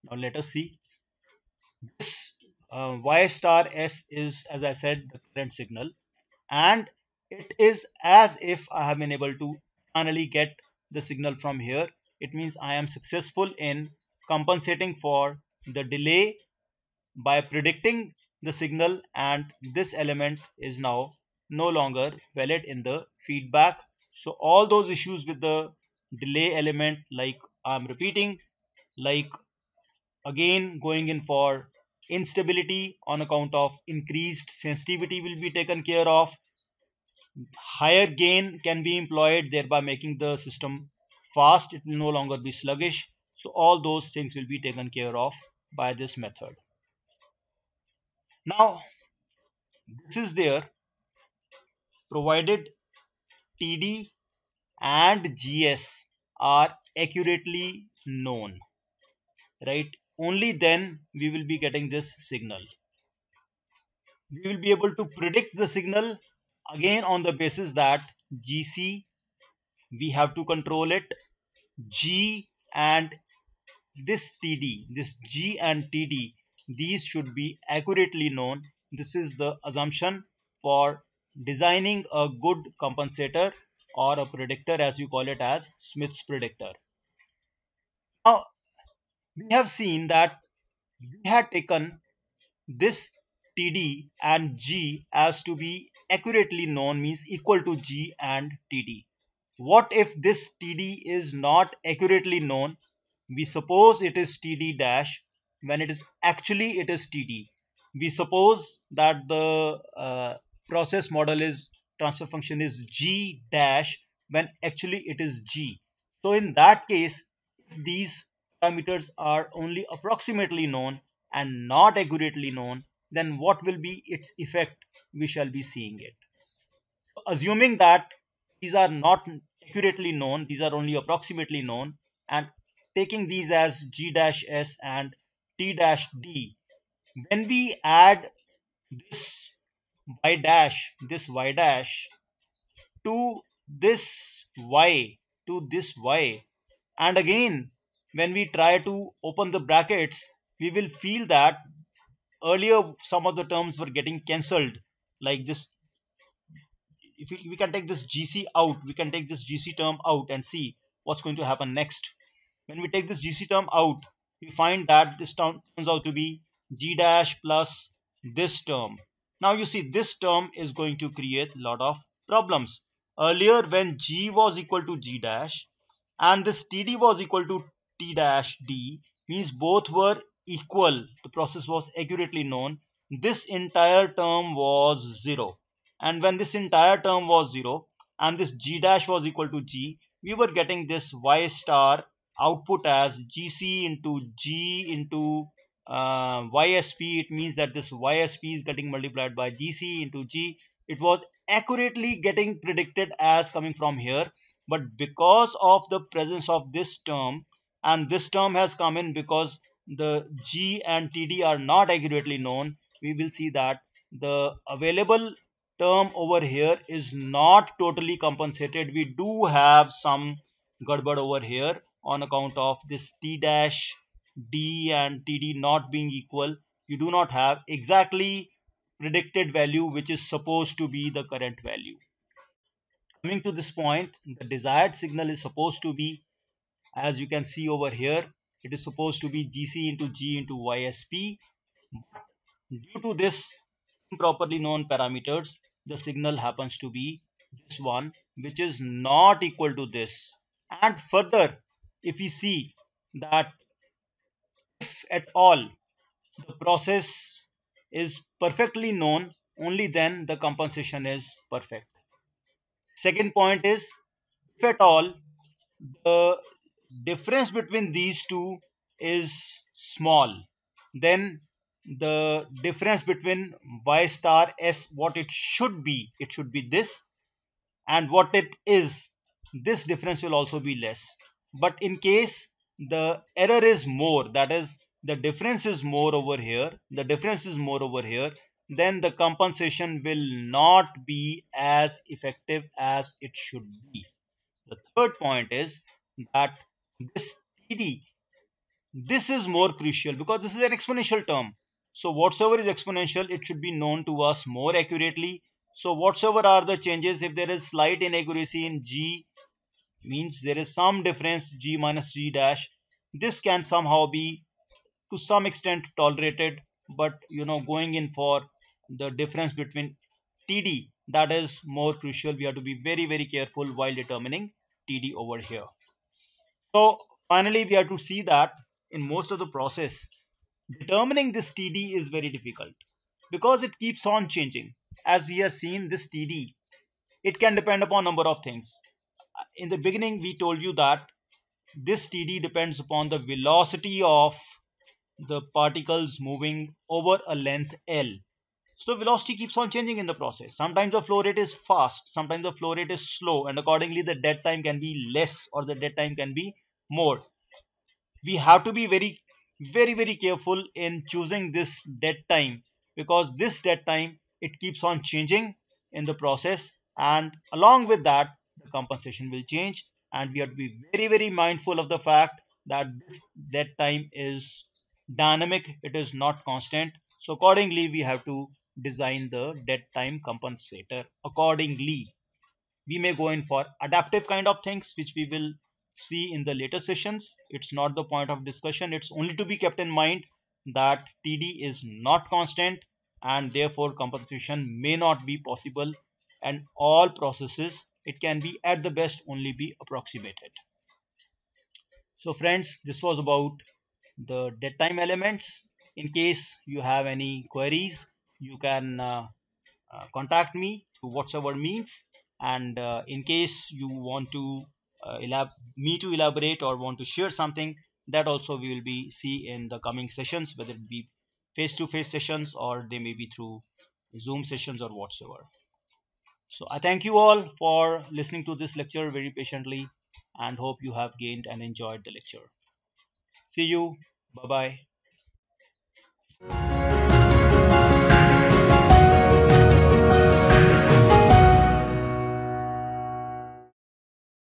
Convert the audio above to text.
Now let us see. This Y star S is, as I said, the current signal, and it is as if I have been able to finally get the signal from here. It means I am successful in compensating for the delay by predicting the signal, and this element is now no longer valid in the feedback. So all those issues with the delay element, like I'm repeating, like again going in for instability on account of increased sensitivity, will be taken care of. Higher gain can be employed, thereby making the system fast. It will no longer be sluggish. So all those things will be taken care of by this method. Now this is there, provided TD and GS are accurately known, right? Only then we will be getting this signal. We will be able to predict the signal again on the basis that GC, we have to control it, G and this TD, this G and TD, these should be accurately known. This is the assumption for designing a good compensator or a predictor, as you call it, as Smith's predictor. Now we have seen that we had taken this TD and G as to be accurately known, means equal to G and TD. What if this TD is not accurately known? We suppose it is TD dash when it is actually it is TD. We suppose that the process model is transfer function is G dash when actually it is G. So in that case, if these parameters are only approximately known and not accurately known, then what will be its effect? We shall be seeing it. Assuming that these are not accurately known, these are only approximately known, and taking these as G dash S and T dash D, when we add this Y dash to this Y, and again when we try to open the brackets, we will feel that earlier some of the terms were getting cancelled, like this. If we can take this GC out, we can take this GC term out and see what's going to happen next. When we take this GC term out, we find that this term turns out to be G dash plus this term. Now you see this term is going to create a lot of problems. Earlier when G was equal to G dash and this TD was equal to T dash D, means both were equal, the process was accurately known, this entire term was 0. And when this entire term was 0 and this G dash was equal to G, we were getting this Y star output as GC into G into YSP. It means that this YSP is getting multiplied by GC into G. It was accurately getting predicted as coming from here, but because of the presence of this term, and this term has come in because the G and TD are not accurately known, we will see that the available term over here is not totally compensated. We do have some gadbad over here on account of this T dash D and TD not being equal. You do not have exactly predicted value which is supposed to be the current value. Coming to this point, the desired signal is supposed to be, as you can see over here, it is supposed to be GC into G into YSP. Due to this improperly known parameters, the signal happens to be this one, which is not equal to this. And further, if we see that if at all the process is perfectly known, only then the compensation is perfect. Second point is, if at all the difference between these two is small, then the difference between Y star S, what it should be this, and what it is, this difference will also be less. But in case the error is more, that is the difference is more over here, then the compensation will not be as effective as it should be. The third point is that this TD This is more crucial because this is an exponential term. So whatsoever is exponential, it should be known to us more accurately. So whatsoever are the changes, if there is slight inaccuracy in g, means there is some difference, g minus g dash, this can somehow be to some extent tolerated. But going in for the difference between td, that is more crucial. We have to be very very careful while determining td over here. So finally we have to see that in most of the process, determining this td is very difficult because it keeps on changing. As we have seen, this td, it can depend upon number of things. In the beginning we told you that this td depends upon the velocity of the particles moving over a length L. So velocity keeps on changing in the process. Sometimes the flow rate is fast, sometimes the flow rate is slow, and accordingly the dead time can be less or the dead time can be more. We have to be very careful in choosing this dead time, because this dead time, it keeps on changing in the process, and along with that the compensation will change, and we have to be very mindful of the fact that this dead time is dynamic, it is not constant. So accordingly we have to design the dead time compensator accordingly. We may go in for adaptive kind of things, which we will see in the later sessions. It's not the point of discussion. It's only to be kept in mind that td is not constant, and therefore compensation may not be possible, and all processes, it can be at the best only be approximated. So friends, this was about the dead time elements. In case you have any queries, you can contact me through whatsoever means. And in case you want to me to elaborate or want to share something, that also we will be see in the coming sessions, whether it be face-to-face sessions or they may be through Zoom sessions or whatsoever. So I thank you all for listening to this lecture very patiently, and hope you have gained and enjoyed the lecture. See you. Bye bye.